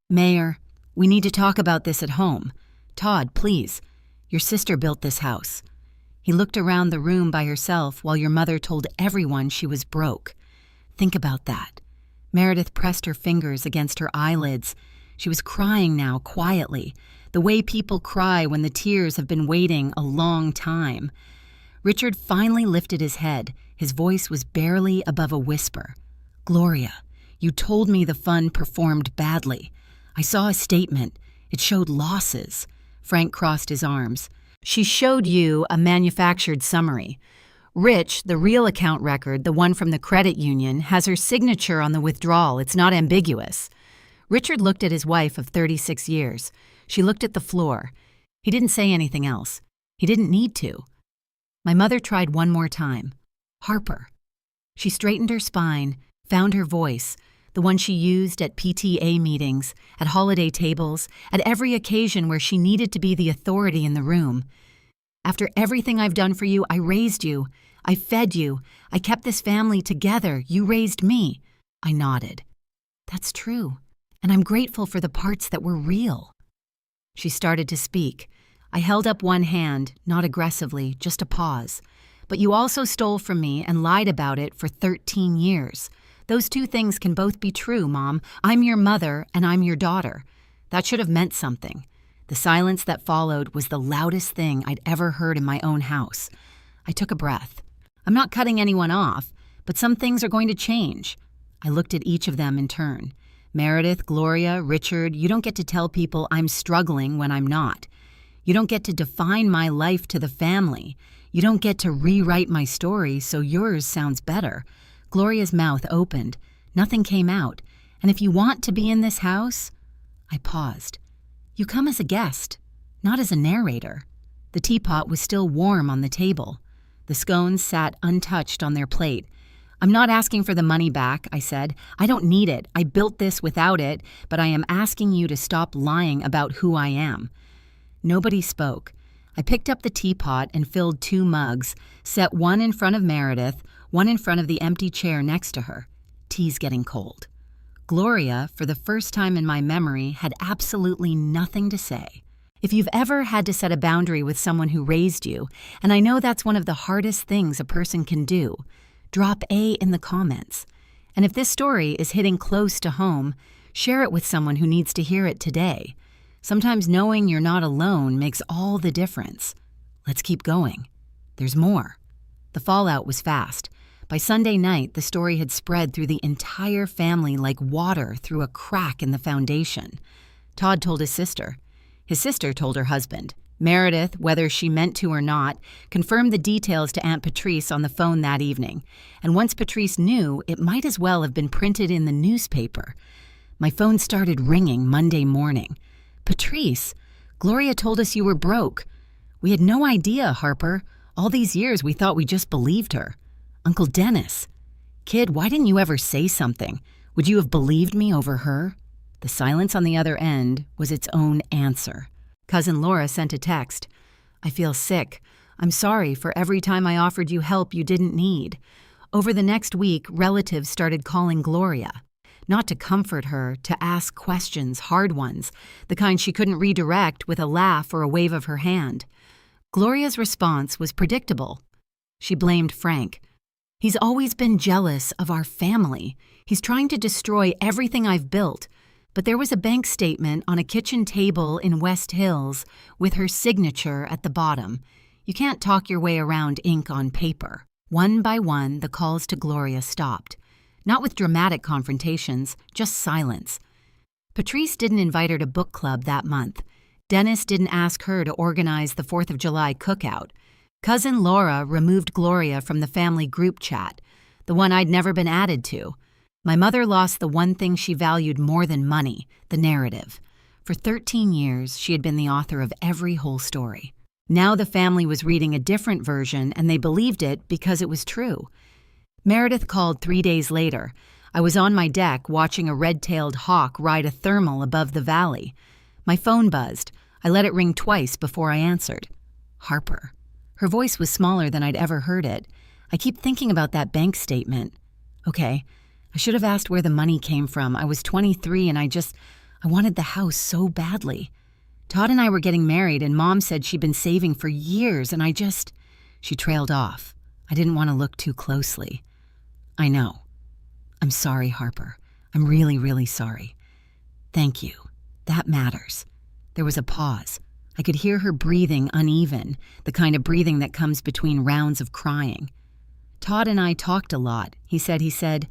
A: Mayor, we need to talk about this at home. Todd, please. Your sister built this house. He looked around the room by herself while your mother told everyone she was broke. Think about that. Meredith pressed her fingers against her eyelids. She was crying now, quietly, the way people cry when the tears have been waiting a long time. Richard finally lifted his head. His voice was barely above a whisper. Gloria, you told me the fund performed badly. I saw a statement. It showed losses. Frank crossed his arms. She showed you a manufactured summary. Rich, the real account record, the one from the credit union, has her signature on the withdrawal. It's not ambiguous. Richard looked at his wife of 36 years. She looked at the floor. He didn't say anything else. He didn't need to. My mother tried one more time. Harper. She straightened her spine, found her voice, the one she used at PTA meetings, at holiday tables, at every occasion where she needed to be the authority in the room. After everything I've done for you, I raised you. I fed you. I kept this family together. You raised me. I nodded. That's true, and I'm grateful for the parts that were real. She started to speak. I held up one hand, not aggressively, just a pause. But you also stole from me and lied about it for 13 years. Those two things can both be true, Mom. I'm your mother and I'm your daughter. That should have meant something. The silence that followed was the loudest thing I'd ever heard in my own house. I took a breath. I'm not cutting anyone off, but some things are going to change. I looked at each of them in turn. Meredith, Gloria, Richard, you don't get to tell people I'm struggling when I'm not. You don't get to define my life to the family. You don't get to rewrite my story so yours sounds better. Gloria's mouth opened. Nothing came out. And if you want to be in this house... I paused. You come as a guest, not as a narrator. The teapot was still warm on the table. The scones sat untouched on their plate. I'm not asking for the money back, I said. I don't need it. I built this without it, but I am asking you to stop lying about who I am. Nobody spoke. I picked up the teapot and filled 2 mugs, set one in front of Meredith, one in front of the empty chair next to her. Tea's getting cold. Gloria, for the first time in my memory, had absolutely nothing to say. If you've ever had to set a boundary with someone who raised you, and I know that's one of the hardest things a person can do, drop A in the comments. And if this story is hitting close to home, share it with someone who needs to hear it today. Sometimes knowing you're not alone makes all the difference. Let's keep going. There's more. The fallout was fast. By Sunday night, the story had spread through the entire family like water through a crack in the foundation. Todd told his sister. His sister told her husband. Meredith, whether she meant to or not, confirmed the details to Aunt Patrice on the phone that evening. And once Patrice knew, it might as well have been printed in the newspaper. My phone started ringing Monday morning. Patrice, Gloria told us you were broke. We had no idea, Harper. All these years we thought we just believed her. Uncle Dennis. Kid, why didn't you ever say something? Would you have believed me over her? The silence on the other end was its own answer. Cousin Laura sent a text. I feel sick. I'm sorry for every time I offered you help you didn't need. Over the next week, relatives started calling Gloria. Not to comfort her, to ask questions, hard ones, the kind she couldn't redirect with a laugh or a wave of her hand. Gloria's response was predictable. She blamed Frank. He's always been jealous of our family. He's trying to destroy everything I've built. But there was a bank statement on a kitchen table in West Hills with her signature at the bottom. You can't talk your way around ink on paper. One by one, the calls to Gloria stopped. Not with dramatic confrontations, just silence. Patrice didn't invite her to book club that month. Dennis didn't ask her to organize the 4th of July cookout. Cousin Laura removed Gloria from the family group chat, the one I'd never been added to. My mother lost the one thing she valued more than money, the narrative. For 13 years, she had been the author of every whole story. Now the family was reading a different version, and they believed it because it was true. Meredith called 3 days later. I was on my deck watching a red-tailed hawk ride a thermal above the valley. My phone buzzed. I let it ring twice before I answered. Harper. Her voice was smaller than I'd ever heard it. I keep thinking about that bank statement. Okay, I should have asked where the money came from. I was 23 and I wanted the house so badly. Todd and I were getting married and Mom said she'd been saving for years and She trailed off. I didn't want to look too closely. I know. I'm sorry, Harper. I'm really, really sorry. Thank you. That matters. There was a pause. I could hear her breathing uneven, the kind of breathing that comes between rounds of crying. Todd and I talked a lot. He said,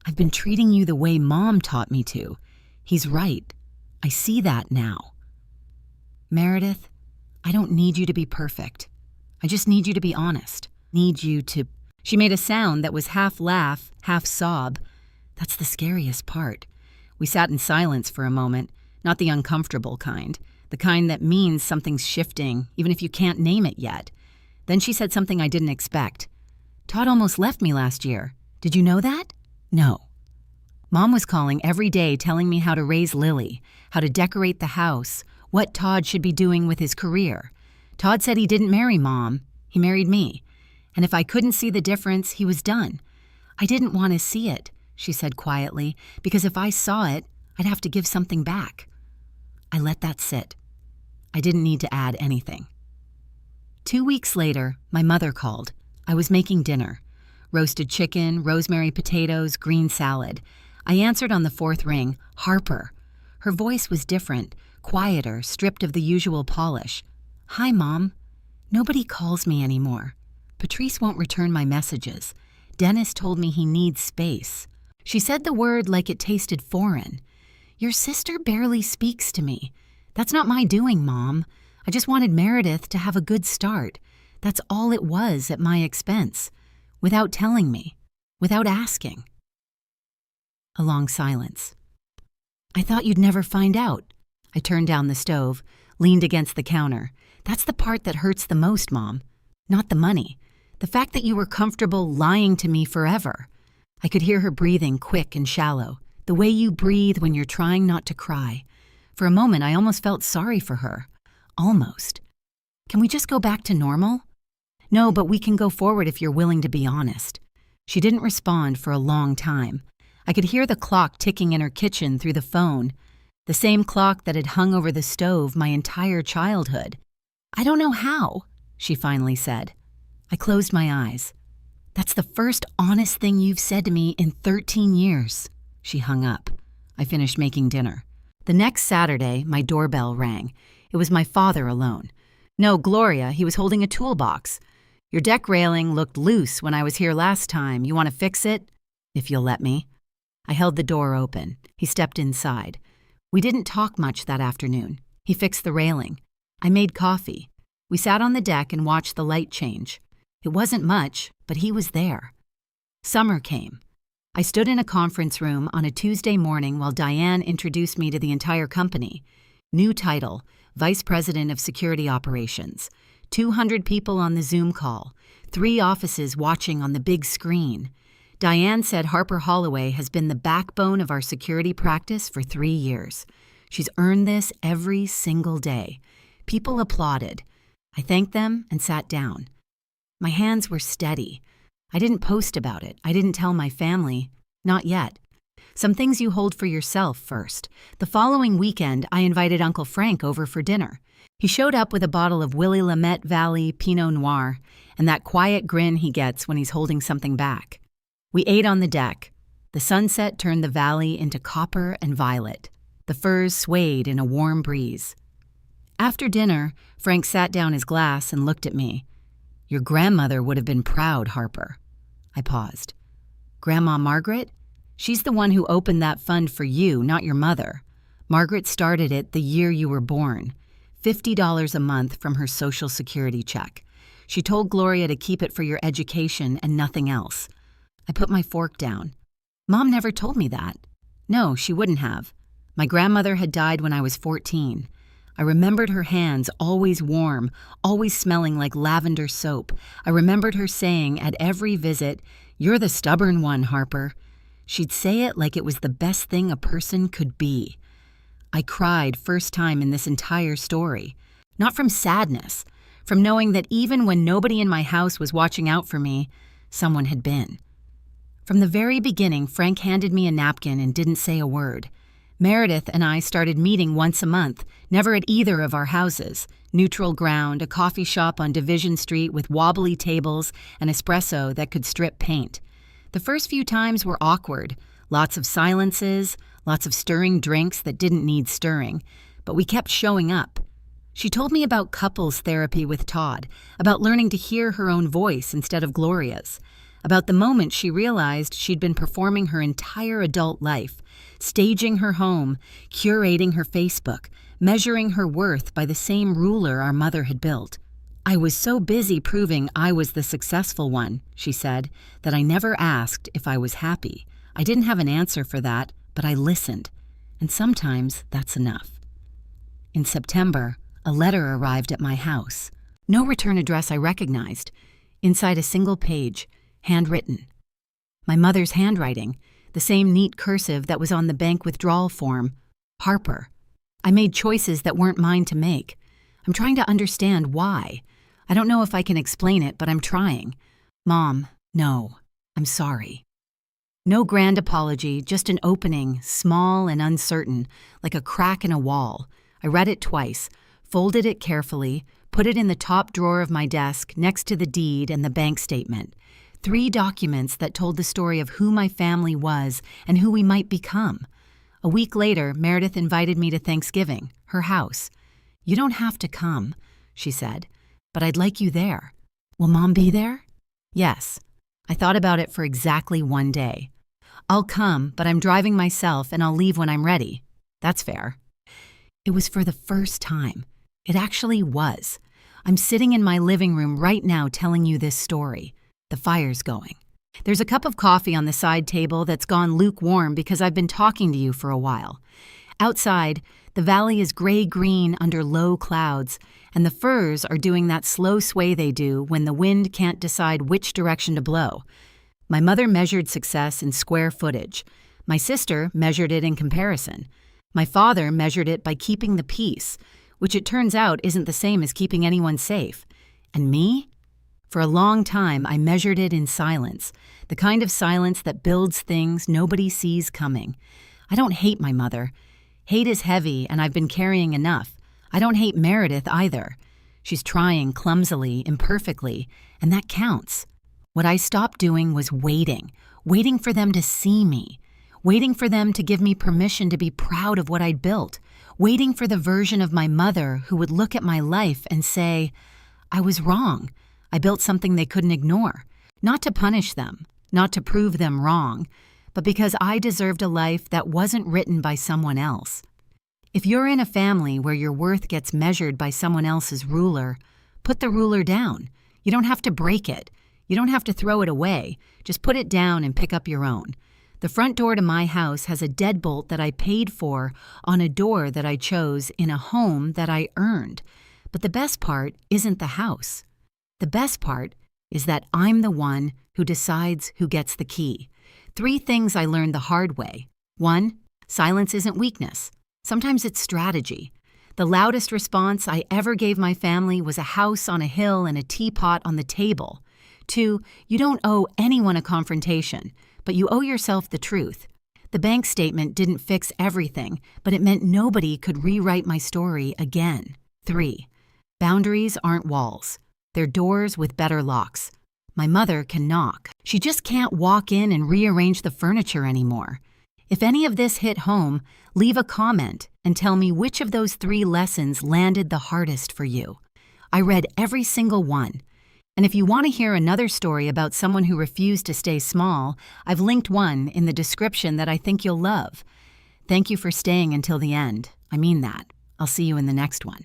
A: I've been treating you the way Mom taught me to. He's right. I see that now. Meredith, I don't need you to be perfect. I just need you to be honest. She made a sound that was half laugh, half sob. That's the scariest part. We sat in silence for a moment, not the uncomfortable kind, the kind that means something's shifting, even if you can't name it yet. Then she said something I didn't expect. Todd almost left me last year. Did you know that? No. Mom was calling every day telling me how to raise Lily, how to decorate the house, what Todd should be doing with his career. Todd said he didn't marry Mom. He married me. And if I couldn't see the difference, he was done. I didn't want to see it, she said quietly, because if I saw it, I'd have to give something back. I let that sit. I didn't need to add anything. 2 weeks later, my mother called. I was making dinner. Roasted chicken, rosemary potatoes, green salad. I answered on the fourth ring, Harper. Her voice was different, quieter, stripped of the usual polish. Hi, Mom. Nobody calls me anymore. Patrice won't return my messages. Dennis told me he needs space. She said the word like it tasted foreign. Your sister barely speaks to me. That's not my doing, Mom. I just wanted Meredith to have a good start. That's all it was at my expense. Without telling me. Without asking. A long silence. I thought you'd never find out. I turned down the stove, leaned against the counter. That's the part that hurts the most, Mom. Not the money. The fact that you were comfortable lying to me forever. I could hear her breathing quick and shallow, the way you breathe when you're trying not to cry. For a moment, I almost felt sorry for her. Almost. Can we just go back to normal? No, but we can go forward if you're willing to be honest. She didn't respond for a long time. I could hear the clock ticking in her kitchen through the phone, the same clock that had hung over the stove my entire childhood. I don't know how, she finally said. I closed my eyes. That's the first honest thing you've said to me in 13 years. She hung up. I finished making dinner. The next Saturday, my doorbell rang. It was my father alone. No, Gloria, he was holding a toolbox. Your deck railing looked loose when I was here last time. You want to fix it? If you'll let me. I held the door open. He stepped inside. We didn't talk much that afternoon. He fixed the railing. I made coffee. We sat on the deck and watched the light change. It wasn't much, but he was there. Summer came. I stood in a conference room on a Tuesday morning while Diane introduced me to the entire company. New title, Vice President of Security Operations. 200 people on the Zoom call. 3 offices watching on the big screen. Diane said Harper Holloway has been the backbone of our security practice for 3 years. She's earned this every single day. People applauded. I thanked them and sat down. My hands were steady. I didn't post about it. I didn't tell my family. Not yet. Some things you hold for yourself first. The following weekend, I invited Uncle Frank over for dinner. He showed up with a bottle of Willamette Valley Pinot Noir and that quiet grin he gets when he's holding something back. We ate on the deck. The sunset turned the valley into copper and violet. The firs swayed in a warm breeze. After dinner, Frank sat down his glass and looked at me. Your grandmother would have been proud, Harper. I paused. Grandma Margaret? She's the one who opened that fund for you, not your mother. Margaret started it the year you were born. $50 a month from her Social Security check. She told Gloria to keep it for your education and nothing else. I put my fork down. Mom never told me that. No, she wouldn't have. My grandmother had died when I was 14. I remembered her hands, always warm, always smelling like lavender soap. I remembered her saying at every visit, "You're the stubborn one, Harper." She'd say it like it was the best thing a person could be. I cried first time in this entire story. Not from sadness, from knowing that even when nobody in my house was watching out for me, someone had been. From the very beginning, Frank handed me a napkin and didn't say a word. Meredith and I started meeting once a month, never at either of our houses. Neutral ground, a coffee shop on Division Street with wobbly tables and espresso that could strip paint. The first few times were awkward. Lots of silences, lots of stirring drinks that didn't need stirring. But we kept showing up. She told me about couples therapy with Todd, about learning to hear her own voice instead of Gloria's, about the moment she realized she'd been performing her entire adult life, staging her home, curating her Facebook, measuring her worth by the same ruler our mother had built. "I was so busy proving I was the successful one," she said, "that I never asked if I was happy. I didn't have an answer for that, but I listened. And sometimes that's enough." In September, a letter arrived at my house. No return address I recognized. Inside a single page, handwritten. My mother's handwriting, the same neat cursive that was on the bank withdrawal form. Harper. I made choices that weren't mine to make. I'm trying to understand why. I don't know if I can explain it, but I'm trying. Mom, no, I'm sorry. No grand apology, just an opening, small and uncertain, like a crack in a wall. I read it twice, folded it carefully, put it in the top drawer of my desk next to the deed and the bank statement. 3 documents that told the story of who my family was and who we might become. A week later, Meredith invited me to Thanksgiving, her house. "You don't have to come," she said, "but I'd like you there." "Will Mom be there?" "Yes." I thought about it for exactly 1 day. "I'll come, but I'm driving myself and I'll leave when I'm ready." "That's fair." It was for the first time. It actually was. I'm sitting in my living room right now telling you this story. The fire's going. There's a cup of coffee on the side table that's gone lukewarm because I've been talking to you for a while. Outside, the valley is gray-green under low clouds, and the firs are doing that slow sway they do when the wind can't decide which direction to blow. My mother measured success in square footage. My sister measured it in comparison. My father measured it by keeping the peace, which it turns out isn't the same as keeping anyone safe. And me? For a long time, I measured it in silence, the kind of silence that builds things nobody sees coming. I don't hate my mother. Hate is heavy, and I've been carrying enough. I don't hate Meredith either. She's trying clumsily, imperfectly, and that counts. What I stopped doing was waiting for them to see me, waiting for them to give me permission to be proud of what I'd built, waiting for the version of my mother who would look at my life and say, "I was wrong. I built something they couldn't ignore." Not to punish them, not to prove them wrong, but because I deserved a life that wasn't written by someone else. If you're in a family where your worth gets measured by someone else's ruler, put the ruler down. You don't have to break it. You don't have to throw it away. Just put it down and pick up your own. The front door to my house has a deadbolt that I paid for on a door that I chose in a home that I earned. But the best part isn't the house. The best part is that I'm the one who decides who gets the key. 3 things I learned the hard way. 1, silence isn't weakness. Sometimes it's strategy. The loudest response I ever gave my family was a house on a hill and a teapot on the table. 2, you don't owe anyone a confrontation, but you owe yourself the truth. The bank statement didn't fix everything, but it meant nobody could rewrite my story again. 3, boundaries aren't walls. They're doors with better locks. My mother can knock. She just can't walk in and rearrange the furniture anymore. If any of this hit home, leave a comment and tell me which of those 3 lessons landed the hardest for you. I read every single one. And if you want to hear another story about someone who refused to stay small, I've linked one in the description that I think you'll love. Thank you for staying until the end. I mean that. I'll see you in the next one.